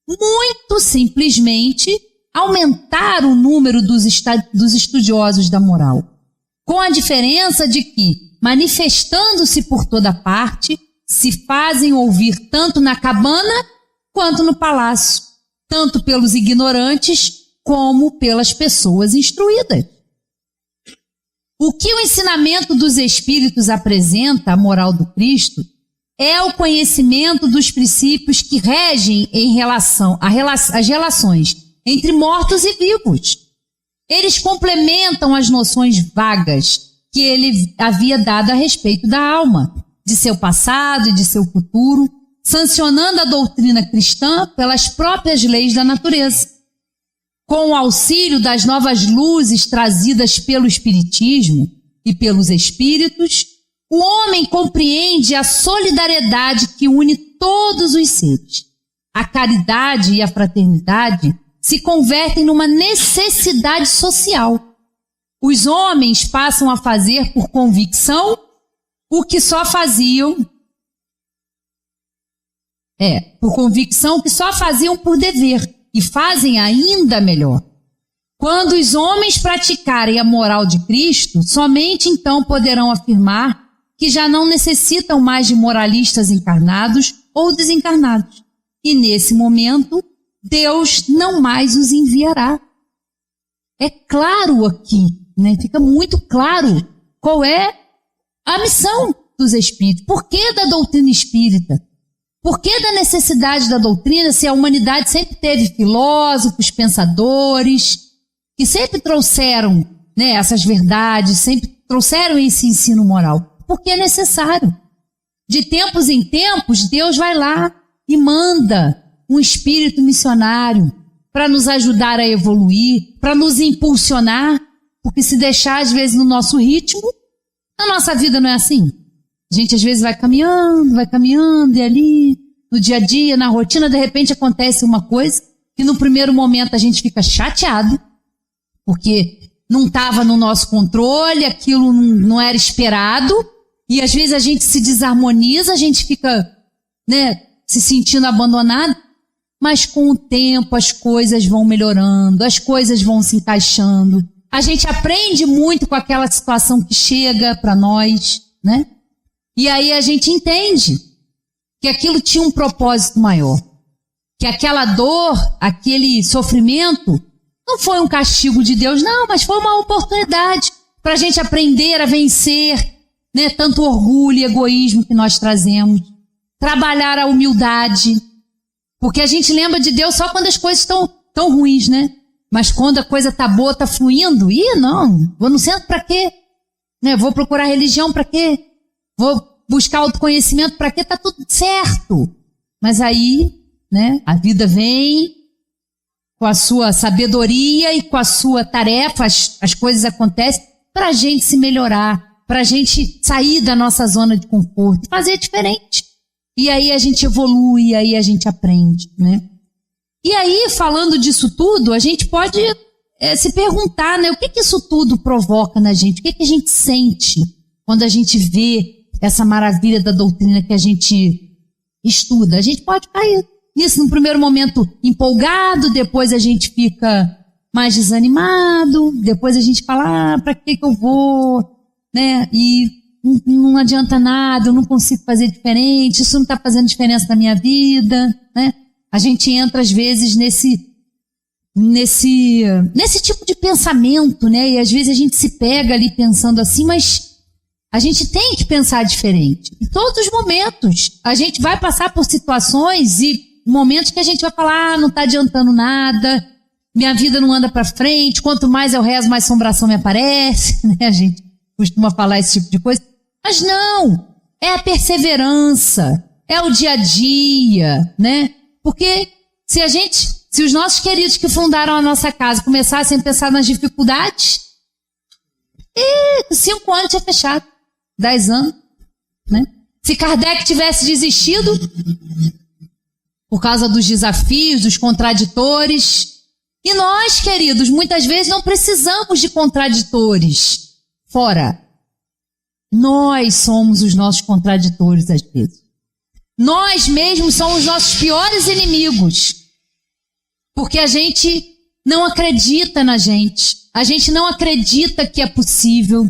muito simplesmente aumentar o número dos estudiosos da moral, com a diferença de que, manifestando-se por toda parte, se fazem ouvir tanto na cabana quanto no palácio, tanto pelos ignorantes como pelas pessoas instruídas. O que o ensinamento dos Espíritos apresenta à moral do Cristo é o conhecimento dos princípios que regem em relação às relações entre mortos e vivos. Eles complementam as noções vagas que ele havia dado a respeito da alma, de seu passado e de seu futuro, sancionando a doutrina cristã pelas próprias leis da natureza. Com o auxílio das novas luzes trazidas pelo Espiritismo e pelos Espíritos, o homem compreende a solidariedade que une todos os seres. A caridade e a fraternidade se convertem numa necessidade social. Os homens passam a fazer por convicção o que só faziam por dever, e fazem ainda melhor. Quando os homens praticarem a moral de Cristo, somente então poderão afirmar que já não necessitam mais de moralistas encarnados ou desencarnados. E nesse momento, Deus não mais os enviará. É claro aqui, né? Fica muito claro qual é a missão dos espíritos. Por que da doutrina espírita? Por que da necessidade da doutrina, se a humanidade sempre teve filósofos, pensadores, que sempre trouxeram, né, essas verdades, sempre trouxeram esse ensino moral? Porque é necessário. De tempos em tempos, Deus vai lá e manda um espírito missionário para nos ajudar a evoluir, para nos impulsionar, porque se deixar, às vezes, no nosso ritmo, a nossa vida não é assim. A gente, às vezes, vai caminhando, e ali, no dia a dia, na rotina, de repente acontece uma coisa que no primeiro momento a gente fica chateado, porque não estava no nosso controle, aquilo não era esperado, e às vezes a gente se desarmoniza, a gente fica, né, se sentindo abandonado, mas com o tempo as coisas vão melhorando, as coisas vão se encaixando. A gente aprende muito com aquela situação que chega para nós, né? E aí a gente entende que aquilo tinha um propósito maior, que aquela dor, aquele sofrimento, não foi um castigo de Deus, não, mas foi uma oportunidade para a gente aprender a vencer, né, tanto orgulho e egoísmo que nós trazemos, trabalhar a humildade, porque a gente lembra de Deus só quando as coisas estão tão ruins, né? Mas quando a coisa tá boa, tá fluindo, não, vou no centro para quê? né? Vou procurar religião para quê? Vou buscar autoconhecimento para quê? Tá tudo certo. Mas aí, né, a vida vem com a sua sabedoria e com a sua tarefa, as coisas acontecem para a gente se melhorar, para a gente sair da nossa zona de conforto, fazer diferente. E aí a gente evolui, aí a gente aprende, né? E aí, falando disso tudo, a gente pode se perguntar, né? O que isso tudo provoca na gente? O que a gente sente quando a gente vê essa maravilha da doutrina que a gente estuda? A gente pode cair nisso, no primeiro momento empolgado, depois a gente fica mais desanimado, depois a gente fala, para que eu vou, né? E não adianta nada, eu não consigo fazer diferente, isso não está fazendo diferença na minha vida, né? A gente entra às vezes nesse tipo de pensamento, né? E às vezes a gente se pega ali pensando assim, mas a gente tem que pensar diferente. Em todos os momentos, a gente vai passar por situações e momentos que a gente vai falar, não está adiantando nada, minha vida não anda para frente, quanto mais eu rezo, mais assombração me aparece, né? A gente costuma falar esse tipo de coisa. Mas não, é a perseverança, é o dia a dia, né? Porque se os nossos queridos que fundaram a nossa casa começassem a pensar nas dificuldades, 5 anos tinha fechado, 10 anos, né? Se Kardec tivesse desistido por causa dos desafios, dos contraditores, e nós, queridos, muitas vezes não precisamos de contraditores fora. Nós somos os nossos contraditores às vezes. Nós mesmos somos os nossos piores inimigos. Porque a gente não acredita na gente. A gente não acredita que é possível.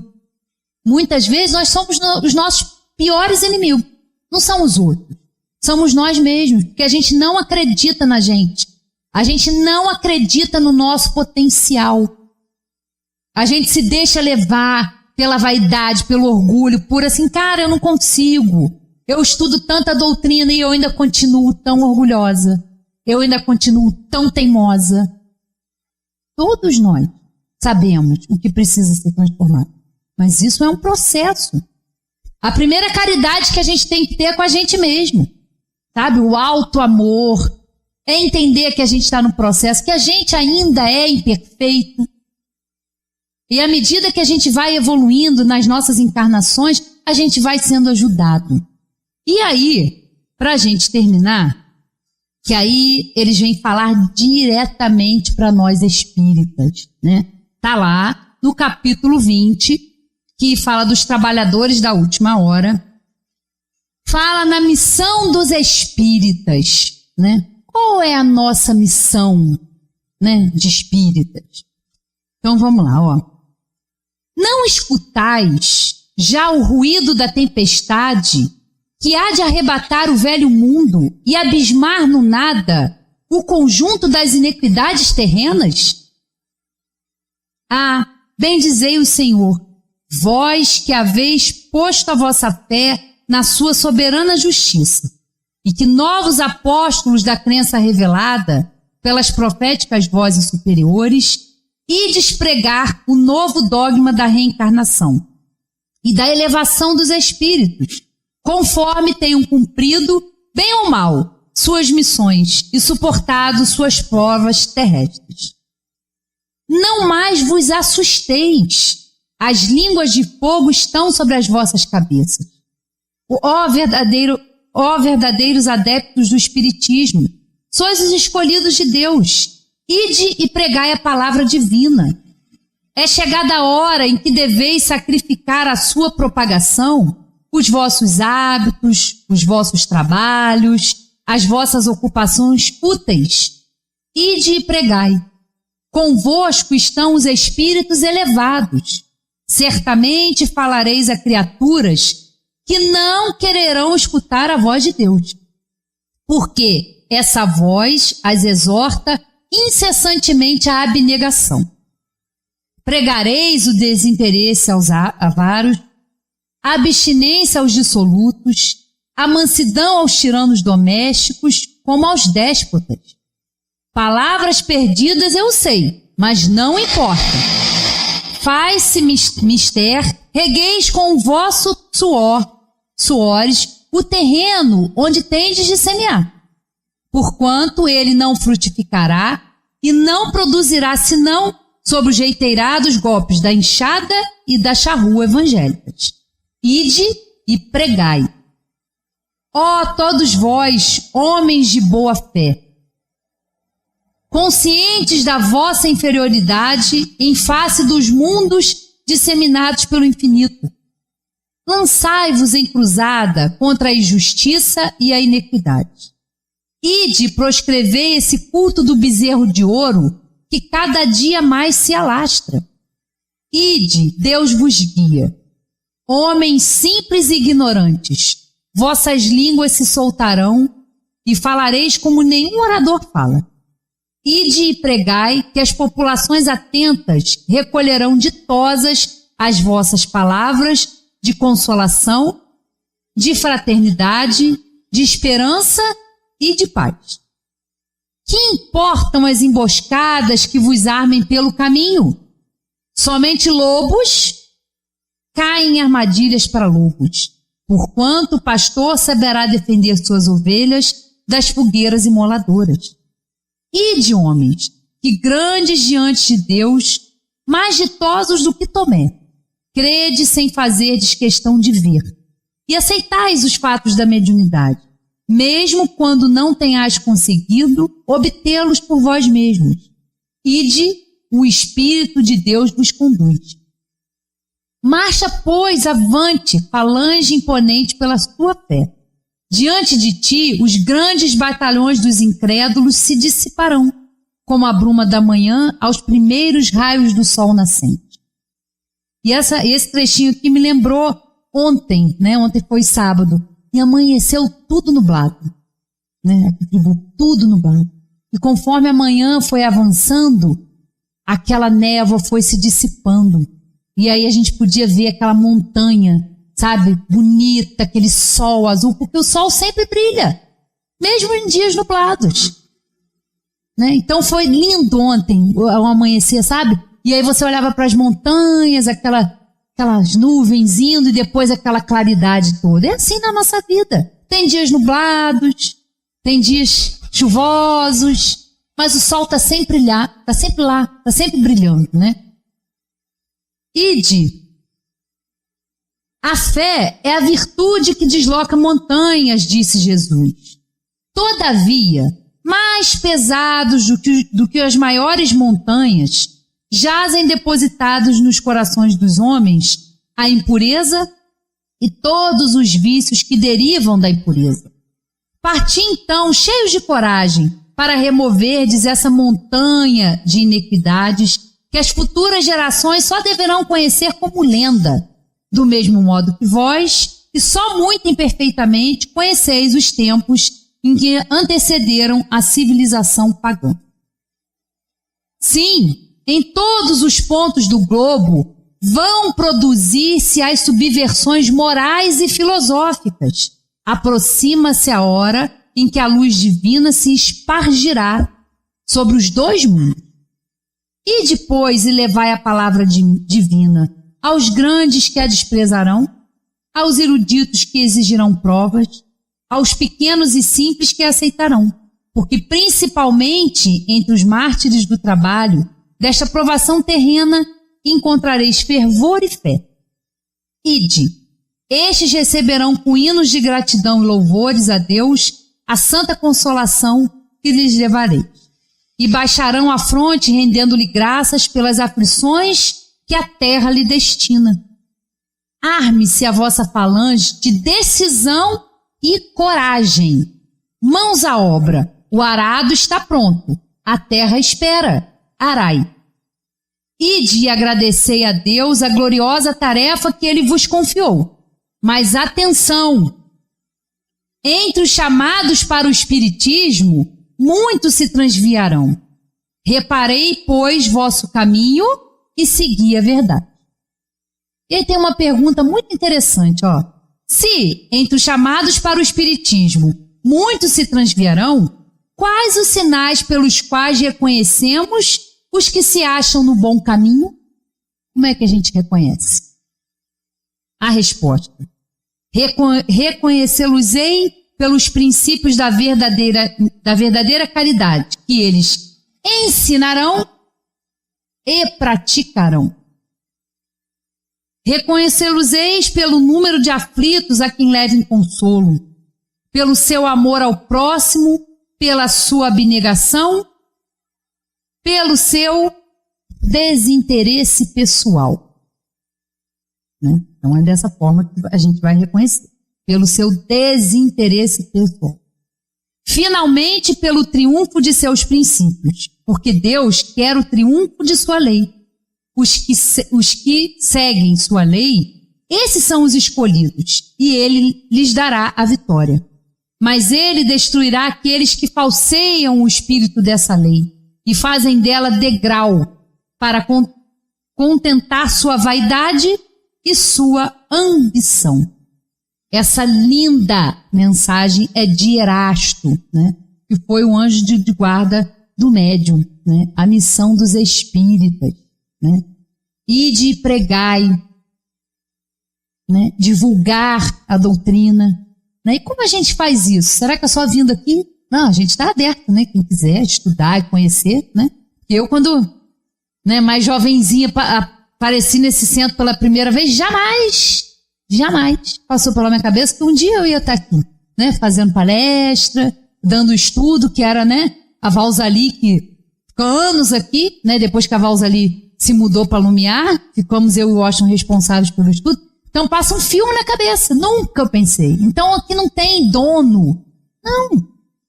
Muitas vezes nós somos os nossos piores inimigos. Não são os outros. Somos nós mesmos. Porque a gente não acredita na gente. A gente não acredita no nosso potencial. A gente se deixa levar pela vaidade, pelo orgulho, por assim, cara, eu não consigo. Eu estudo tanta doutrina e eu ainda continuo tão orgulhosa. Eu ainda continuo tão teimosa. Todos nós sabemos o que precisa ser transformado. Mas isso é um processo. A primeira caridade que a gente tem que ter é com a gente mesmo. Sabe? O alto amor. É entender que a gente está no processo, que a gente ainda é imperfeito. E à medida que a gente vai evoluindo nas nossas encarnações, a gente vai sendo ajudado. E aí, para a gente terminar, que aí eles vêm falar diretamente para nós espíritas, né? Tá lá no capítulo 20, que fala dos trabalhadores da última hora, fala na missão dos espíritas, né? Qual é a nossa missão, né, de espíritas? Então vamos lá, ó. Não escutais já o ruído da tempestade que há de arrebatar o velho mundo e abismar no nada o conjunto das iniquidades terrenas? Ah, bendizei o Senhor, vós que haveis posto a vossa fé na sua soberana justiça, e que novos apóstolos da crença revelada pelas proféticas vozes superiores ides pregar o novo dogma da reencarnação e da elevação dos espíritos, conforme tenham cumprido, bem ou mal, suas missões e suportado suas provas terrestres. Não mais vos assusteis, as línguas de fogo estão sobre as vossas cabeças. Ó verdadeiros adeptos do Espiritismo, sois os escolhidos de Deus. Ide e pregai a palavra divina. É chegada a hora em que deveis sacrificar a sua propagação, os vossos hábitos, os vossos trabalhos, as vossas ocupações úteis. Ide e pregai. Convosco estão os espíritos elevados. Certamente falareis a criaturas que não quererão escutar a voz de Deus, porque essa voz as exorta incessantemente à abnegação. Pregareis o desinteresse aos avaros, a abstinência aos dissolutos, a mansidão aos tiranos domésticos, como aos déspotas. Palavras perdidas eu sei, mas não importa. Faz-se mister regueis com o vosso suores o terreno onde tendes de semear, porquanto ele não frutificará e não produzirá senão sob os reiterados golpes da enxada e da charrua evangélicas. Ide e pregai. Ó todos vós, homens de boa fé, conscientes da vossa inferioridade em face dos mundos disseminados pelo infinito, lançai-vos em cruzada contra a injustiça e a iniquidade. Ide proscrever esse culto do bezerro de ouro que cada dia mais se alastra. Ide, Deus vos guia. Homens simples e ignorantes, vossas línguas se soltarão e falareis como nenhum orador fala. Ide e pregai que as populações atentas recolherão ditosas as vossas palavras de consolação, de fraternidade, de esperança e de paz. Que importam as emboscadas que vos armem pelo caminho? Somente lobos caem em armadilhas para lobos, porquanto o pastor saberá defender suas ovelhas das fogueiras imoladoras. Ide, homens, que grandes diante de Deus, mais ditosos do que Tomé, crede sem fazerdes questão de ver, e aceitais os fatos da mediunidade, mesmo quando não tenhais conseguido obtê-los por vós mesmos. Ide, o Espírito de Deus vos conduz. Marcha, pois, avante, falange imponente pela tua fé. Diante de ti, os grandes batalhões dos incrédulos se dissiparão, como a bruma da manhã aos primeiros raios do sol nascente. E esse trechinho aqui me lembrou ontem, né? Ontem foi sábado, e amanheceu tudo nublado, né? Tudo nublado. E conforme a manhã foi avançando, aquela névoa foi se dissipando. E aí a gente podia ver aquela montanha, sabe, bonita, aquele sol azul, porque o sol sempre brilha, mesmo em dias nublados, né? Então foi lindo ontem o amanhecer, sabe? E aí você olhava para as montanhas, aquelas nuvens indo e depois aquela claridade toda. É assim na nossa vida. Tem dias nublados, tem dias chuvosos, mas o sol está sempre lá, está sempre brilhando, né? Ide. A fé é a virtude que desloca montanhas, disse Jesus. Todavia, mais pesados do que as maiores montanhas, jazem depositados nos corações dos homens a impureza e todos os vícios que derivam da impureza. Parti então, cheios de coragem, para removerdes essa montanha de iniquidades que as futuras gerações só deverão conhecer como lenda, do mesmo modo que vós, que só muito imperfeitamente conheceis os tempos em que antecederam a civilização pagã. Sim, em todos os pontos do globo vão produzir-se as subversões morais e filosóficas. Aproxima-se a hora em que a luz divina se espargirá sobre os dois mundos. E depois e levai a palavra divina aos grandes que a desprezarão, aos eruditos que exigirão provas, aos pequenos e simples que a aceitarão, porque principalmente entre os mártires do trabalho, desta provação terrena, encontrareis fervor e fé. Ide, estes receberão com hinos de gratidão e louvores a Deus a santa consolação que lhes levarei. E baixarão a fronte rendendo-lhe graças pelas aflições que a terra lhe destina. Arme-se a vossa falange de decisão e coragem. Mãos à obra, o arado está pronto, a terra espera, arai. Ide e agradecei a Deus a gloriosa tarefa que ele vos confiou. Mas atenção! Entre os chamados para o espiritismo, muitos se transviarão. Reparei, pois, vosso caminho e segui a verdade. E aí tem uma pergunta muito interessante, ó. Se, entre os chamados para o espiritismo, muitos se transviarão, quais os sinais pelos quais reconhecemos os que se acham no bom caminho? Como é que a gente reconhece? A resposta: reconhecê-los-ei pelos princípios da verdadeira caridade, que eles ensinarão e praticarão. Reconhecê-los-eis pelo número de aflitos a quem levem consolo, pelo seu amor ao próximo, pela sua abnegação, pelo seu desinteresse pessoal. Então é dessa forma que a gente vai reconhecer, pelo seu desinteresse pessoal. Finalmente, pelo triunfo de seus princípios, porque Deus quer o triunfo de sua lei. Os que seguem sua lei, esses são os escolhidos, e ele lhes dará a vitória. Mas ele destruirá aqueles que falseiam o espírito dessa lei e fazem dela degrau para contentar sua vaidade e sua ambição. Essa linda mensagem é de Erasto, que foi o anjo de guarda do médium, a missão dos espíritas. Ide e pregai, divulgar a doutrina. E como a gente faz isso? Será que é só vindo aqui? Não, a gente está aberto, quem quiser estudar e conhecer. Eu, quando mais jovenzinha, apareci nesse centro pela primeira vez, jamais passou pela minha cabeça que um dia eu ia estar aqui, fazendo palestra, dando estudo, que era a Valzali, que ficou anos aqui, depois que a Valzali se mudou para Lumiar, ficamos eu e o Washington responsáveis pelo estudo. Então passa um filme na cabeça, nunca eu pensei. Então aqui não tem dono. Não,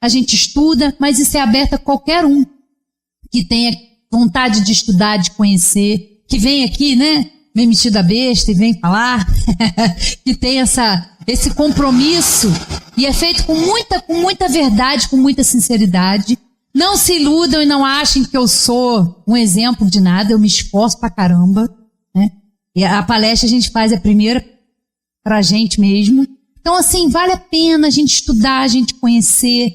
a gente estuda, mas isso é aberto a qualquer um que tenha vontade de estudar, de conhecer, que vem aqui, meio metida besta e vem falar, que tem esse compromisso e é feito com muita verdade, com muita sinceridade. Não se iludam e não achem que eu sou um exemplo de nada, eu me esforço pra caramba, E a palestra a gente faz a primeira pra gente mesmo. Então, assim, vale a pena a gente estudar, a gente conhecer,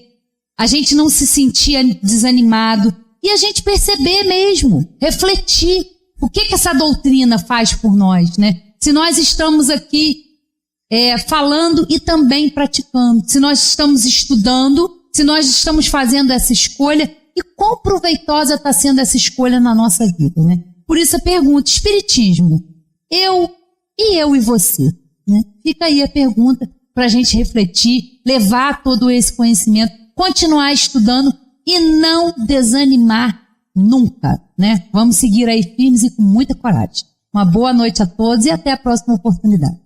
a gente não se sentir desanimado e a gente perceber mesmo, refletir o que essa doutrina faz por nós, Se nós estamos aqui falando e também praticando, se nós estamos estudando, se nós estamos fazendo essa escolha, e quão proveitosa está sendo essa escolha na nossa vida, Por isso a pergunta: Espiritismo, eu e você, Fica aí a pergunta para a gente refletir, levar todo esse conhecimento, continuar estudando e não desanimar nunca, Vamos seguir aí firmes e com muita coragem. Uma boa noite a todos e até a próxima oportunidade.